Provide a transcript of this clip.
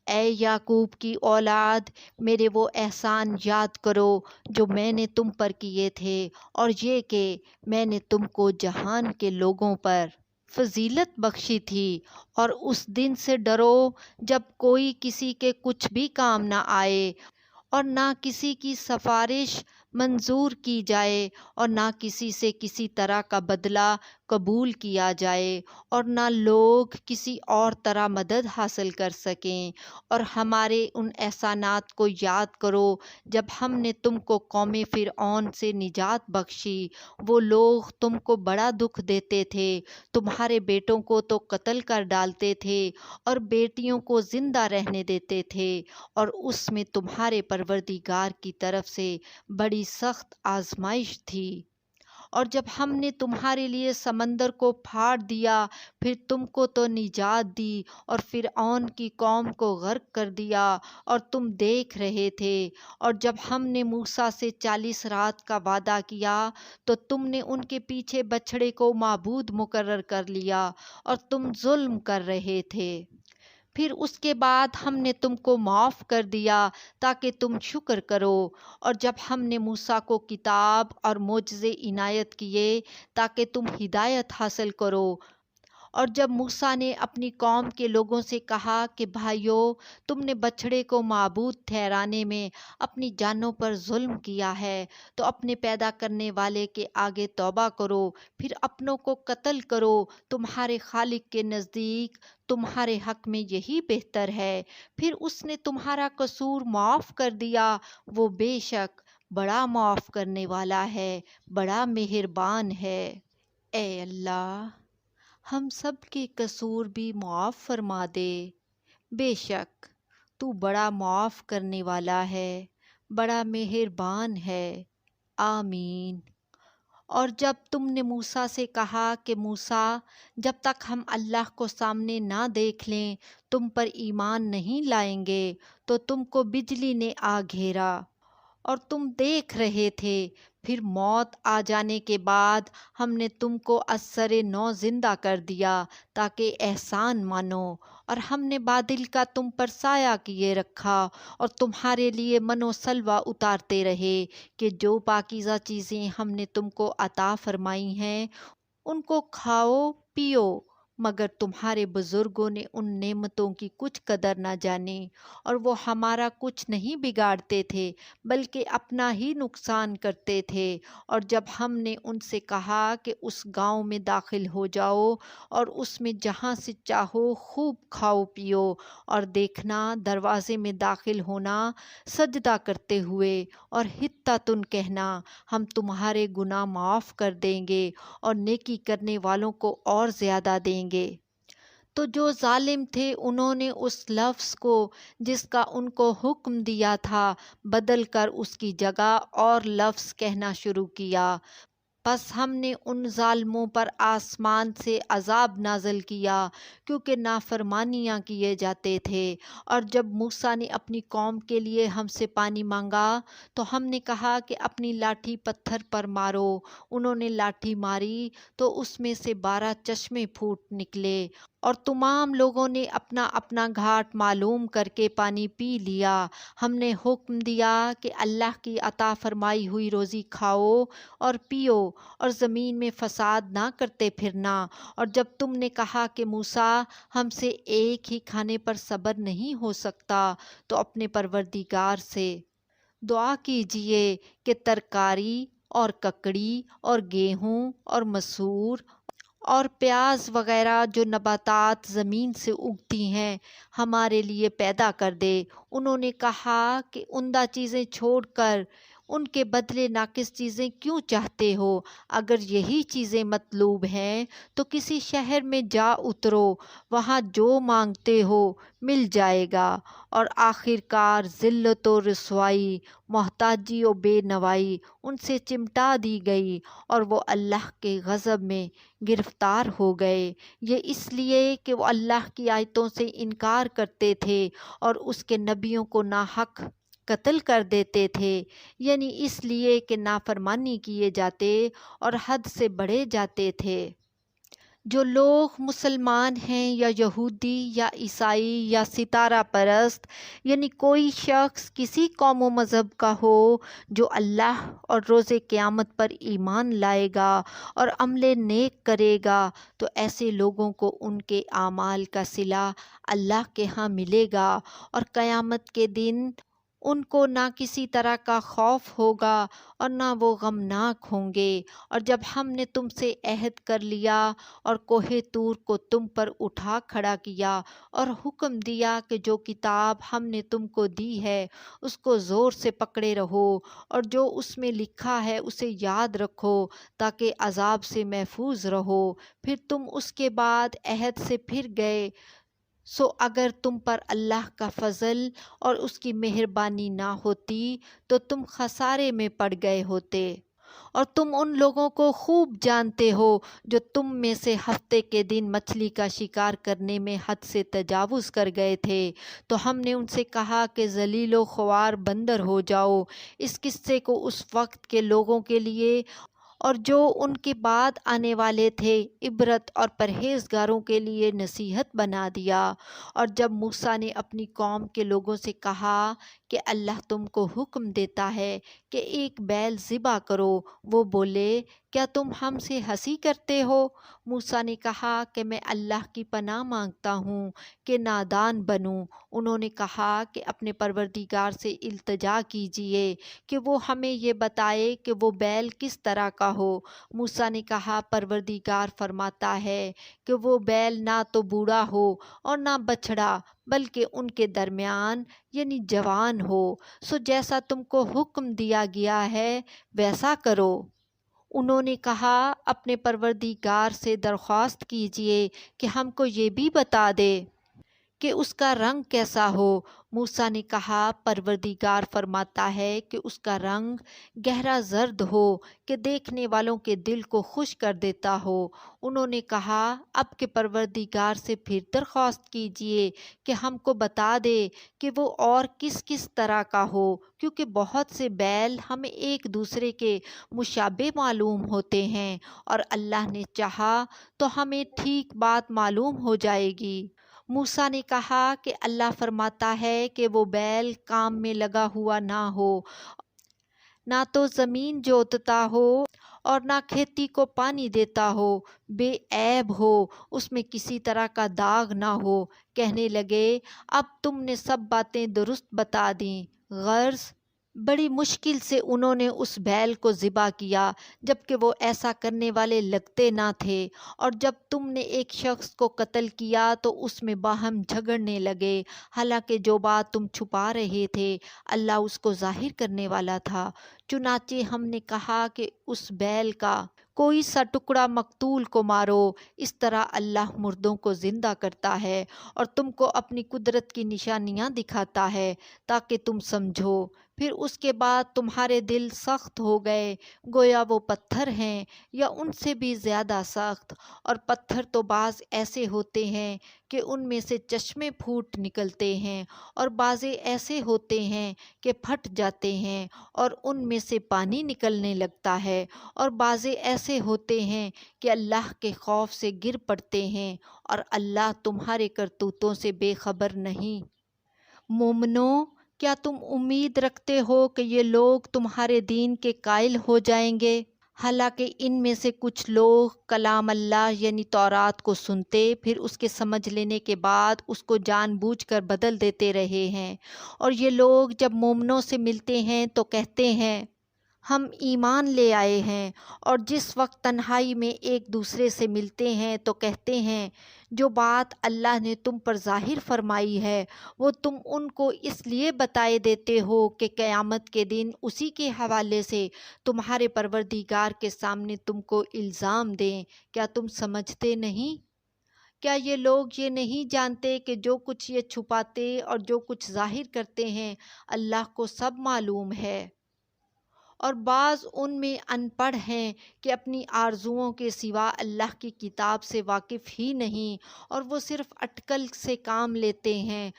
اے یعقوب کی اولاد، میرے وہ احسان یاد کرو جو میں نے تم پر کیے تھے، اور یہ کہ میں نے تم کو جہان کے لوگوں پر فضیلت بخشی تھی۔ اور اس دن سے ڈرو جب کوئی کسی کے کچھ بھی کام نہ آئے، اور نہ کسی کی سفارش منظور کی جائے، اور نہ کسی سے کسی طرح کا بدلہ قبول کیا جائے، اور نہ لوگ کسی اور طرح مدد حاصل کر سکیں۔ اور ہمارے ان احسانات کو یاد کرو جب ہم نے تم کو قوم فرعون سے نجات بخشی۔ وہ لوگ تم کو بڑا دکھ دیتے تھے، تمہارے بیٹوں کو تو قتل کر ڈالتے تھے اور بیٹیوں کو زندہ رہنے دیتے تھے، اور اس میں تمہارے پروردگار کی طرف سے بڑی سخت آزمائش تھی۔ اور جب ہم نے تمہارے لیے سمندر کو پھاڑ دیا، پھر تم کو تو نجات دی اور فرعون کی قوم کو غرق کر دیا، اور تم دیکھ رہے تھے۔ اور جب ہم نے موسیٰ سے 40 رات کا وعدہ کیا تو تم نے ان کے پیچھے بچھڑے کو معبود مقرر کر لیا، اور تم ظلم کر رہے تھے۔ پھر اس کے بعد ہم نے تم کو معاف کر دیا تاکہ تم شکر کرو۔ اور جب ہم نے موسیٰ کو کتاب اور معجزے عنایت کیے تاکہ تم ہدایت حاصل کرو، اور جب موسیٰ نے اپنی قوم کے لوگوں سے کہا کہ بھائیو، تم نے بچھڑے کو معبود ٹھہرانے میں اپنی جانوں پر ظلم کیا ہے، تو اپنے پیدا کرنے والے کے آگے توبہ کرو، پھر اپنوں کو قتل کرو، تمہارے خالق کے نزدیک تمہارے حق میں یہی بہتر ہے۔ پھر اس نے تمہارا قصور معاف کر دیا، وہ بے شک بڑا معاف کرنے والا ہے، بڑا مہربان ہے۔ اے اللہ، ہم سب کے قصور بھی معاف فرما دے، بے شک تو بڑا معاف کرنے والا ہے، بڑا مہربان ہے، آمین۔ اور جب تم نے موسیٰ سے کہا کہ موسیٰ، جب تک ہم اللہ کو سامنے نہ دیکھ لیں تم پر ایمان نہیں لائیں گے، تو تم کو بجلی نے آ گھیرا اور تم دیکھ رہے تھے، پھر موت آ جانے کے بعد ہم نے تم کو از سر نو زندہ کر دیا تاکہ احسان مانو، اور ہم نے بادل کا تم پر سایہ کیے رکھا اور تمہارے لیے من و سلوہ اتارتے رہے کہ جو پاکیزہ چیزیں ہم نے تم کو عطا فرمائی ہیں ان کو کھاؤ پیو، مگر تمہارے بزرگوں نے ان نعمتوں کی کچھ قدر نہ جانی، اور وہ ہمارا کچھ نہیں بگاڑتے تھے بلکہ اپنا ہی نقصان کرتے تھے۔ اور جب ہم نے ان سے کہا کہ اس گاؤں میں داخل ہو جاؤ اور اس میں جہاں سے چاہو خوب کھاؤ پیو، اور دیکھنا دروازے میں داخل ہونا سجدہ کرتے ہوئے اور حطۃ کہنا، ہم تمہارے گناہ معاف کر دیں گے اور نیکی کرنے والوں کو اور زیادہ دیں گے۔ تو جو ظالم تھے انہوں نے اس لفظ کو جس کا ان کو حکم دیا تھا بدل کر اس کی جگہ اور لفظ کہنا شروع کیا، پس ہم نے ان ظالموں پر آسمان سے عذاب نازل کیا کیونکہ نافرمانیاں کیے جاتے تھے۔ اور جب موسیٰ نے اپنی قوم کے لیے ہم سے پانی مانگا تو ہم نے کہا کہ اپنی لاٹھی پتھر پر مارو، انہوں نے لاٹھی ماری تو اس میں سے 12 چشمے پھوٹ نکلے، اور تمام لوگوں نے اپنا اپنا گھاٹ معلوم کر کے پانی پی لیا۔ ہم نے حکم دیا کہ اللہ کی عطا فرمائی ہوئی روزی کھاؤ اور پیو اور زمین میں فساد نہ کرتے پھرنا۔ اور جب تم نے کہا کہ موسیٰ، ہم سے ایک ہی کھانے پر صبر نہیں ہو سکتا، تو اپنے پروردگار سے دعا کیجئے کہ ترکاری اور ککڑی اور گیہوں اور مسور اور پیاز وغیرہ جو نباتات زمین سے اگتی ہیں ہمارے لیے پیدا کر دے۔ انہوں نے کہا کہ عمدہ چیزیں چھوڑ کر ان کے بدلے ناقص چیزیں کیوں چاہتے ہو؟ اگر یہی چیزیں مطلوب ہیں تو کسی شہر میں جا اترو، وہاں جو مانگتے ہو مل جائے گا۔ اور آخر کار ذلت و رسوائی، محتاجی و بے نوائی ان سے چمٹا دی گئی، اور وہ اللہ کے غضب میں گرفتار ہو گئے، یہ اس لیے کہ وہ اللہ کی آیتوں سے انکار کرتے تھے اور اس کے نبیوں کو ناحق قتل کر دیتے تھے، یعنی اس لیے کہ نافرمانی کیے جاتے اور حد سے بڑھے جاتے تھے۔ جو لوگ مسلمان ہیں یا یہودی یا عیسائی یا ستارہ پرست، یعنی کوئی شخص کسی قوم و مذہب کا ہو، جو اللہ اور روز قیامت پر ایمان لائے گا اور عمل نیک کرے گا، تو ایسے لوگوں کو ان کے اعمال کا صلہ اللہ کے ہاں ملے گا، اور قیامت کے دن ان کو نہ کسی طرح کا خوف ہوگا اور نہ وہ غمناک ہوں گے۔ اور جب ہم نے تم سے عہد کر لیا اور کوہ طور کو تم پر اٹھا کھڑا کیا اور حکم دیا کہ جو کتاب ہم نے تم کو دی ہے اس کو زور سے پکڑے رہو، اور جو اس میں لکھا ہے اسے یاد رکھو تاکہ عذاب سے محفوظ رہو، پھر تم اس کے بعد عہد سے پھر گئے، سو اگر تم پر اللہ کا فضل اور اس کی مہربانی نہ ہوتی تو تم خسارے میں پڑ گئے ہوتے۔ اور تم ان لوگوں کو خوب جانتے ہو جو تم میں سے ہفتے کے دن مچھلی کا شکار کرنے میں حد سے تجاوز کر گئے تھے، تو ہم نے ان سے کہا کہ ذلیل و خوار بندر ہو جاؤ۔ اس قصے کو اس وقت کے لوگوں کے لیے اور جو ان کے بعد آنے والے تھے عبرت اور پرہیزگاروں کے لیے نصیحت بنا دیا۔ اور جب موسیٰ نے اپنی قوم کے لوگوں سے کہا کہ اللہ تم کو حکم دیتا ہے کہ ایک بیل ذبح کرو، وہ بولے کیا تم ہم سے ہنسی کرتے ہو؟ موسیٰ نے کہا کہ میں اللہ کی پناہ مانگتا ہوں کہ نادان بنوں۔ انہوں نے کہا کہ اپنے پروردگار سے التجا کیجئے کہ وہ ہمیں یہ بتائے کہ وہ بیل کس طرح کا ہو۔ موسیٰ نے کہا پروردگار فرماتا ہے کہ وہ بیل نہ تو بوڑھا ہو اور نہ بچھڑا، بلکہ ان کے درمیان یعنی جوان ہو، سو جیسا تم کو حکم دیا گیا ہے ویسا کرو۔ انہوں نے کہا اپنے پروردگار سے درخواست کیجئے کہ ہم کو یہ بھی بتا دے کہ اس کا رنگ کیسا ہو۔ موسیٰ نے کہا پروردگار فرماتا ہے کہ اس کا رنگ گہرا زرد ہو کہ دیکھنے والوں کے دل کو خوش کر دیتا ہو۔ انہوں نے کہا اب کے پروردگار سے پھر درخواست کیجئے کہ ہم کو بتا دے کہ وہ اور کس کس طرح کا ہو، کیونکہ بہت سے بیل ہمیں ایک دوسرے کے مشابہ معلوم ہوتے ہیں، اور اللہ نے چاہا تو ہمیں ٹھیک بات معلوم ہو جائے گی۔ موسیٰ نے کہا کہ اللہ فرماتا ہے کہ وہ بیل کام میں لگا ہوا نہ ہو، نہ تو زمین جوتتا ہو اور نہ کھیتی کو پانی دیتا ہو، بے عیب ہو، اس میں کسی طرح کا داغ نہ ہو۔ کہنے لگے اب تم نے سب باتیں درست بتا دیں۔ غرض بڑی مشکل سے انہوں نے اس بیل کو ذبح کیا، جبکہ وہ ایسا کرنے والے لگتے نہ تھے، اور جب تم نے ایک شخص کو قتل کیا تو اس میں باہم جھگڑنے لگے، حالانکہ جو بات تم چھپا رہے تھے اللہ اس کو ظاہر کرنے والا تھا۔ چنانچہ ہم نے کہا کہ اس بیل کا کوئی سا ٹکڑا مقتول کو مارو، اس طرح اللہ مردوں کو زندہ کرتا ہے اور تم کو اپنی قدرت کی نشانیاں دکھاتا ہے تاکہ تم سمجھو۔ پھر اس کے بعد تمہارے دل سخت ہو گئے، گویا وہ پتھر ہیں یا ان سے بھی زیادہ سخت، اور پتھر تو بعض ایسے ہوتے ہیں کہ ان میں سے چشمے پھوٹ نکلتے ہیں، اور بعضے ایسے ہوتے ہیں کہ پھٹ جاتے ہیں اور ان میں سے پانی نکلنے لگتا ہے، اور بعضے ایسے ہوتے ہیں کہ اللہ کے خوف سے گر پڑتے ہیں، اور اللہ تمہارے کرتوتوں سے بے خبر نہیں۔ مومنو، کیا تم امید رکھتے ہو کہ یہ لوگ تمہارے دین کے قائل ہو جائیں گے؟ حالانکہ ان میں سے کچھ لوگ کلام اللہ یعنی تورات کو سنتے پھر اس کے سمجھ لینے کے بعد اس کو جان بوجھ کر بدل دیتے رہے ہیں، اور یہ لوگ جب مومنوں سے ملتے ہیں تو کہتے ہیں ہم ایمان لے آئے ہیں، اور جس وقت تنہائی میں ایک دوسرے سے ملتے ہیں تو کہتے ہیں جو بات اللہ نے تم پر ظاہر فرمائی ہے وہ تم ان کو اس لیے بتائے دیتے ہو کہ قیامت کے دن اسی کے حوالے سے تمہارے پروردگار کے سامنے تم کو الزام دیں۔ کیا تم سمجھتے نہیں؟ کیا یہ لوگ یہ نہیں جانتے کہ جو کچھ یہ چھپاتے اور جو کچھ ظاہر کرتے ہیں اللہ کو سب معلوم ہے؟ اور بعض ان میں ان پڑھ ہیں کہ اپنی آرزوؤں کے سوا اللہ کی کتاب سے واقف ہی نہیں، اور وہ صرف اٹکل سے کام لیتے ہیں۔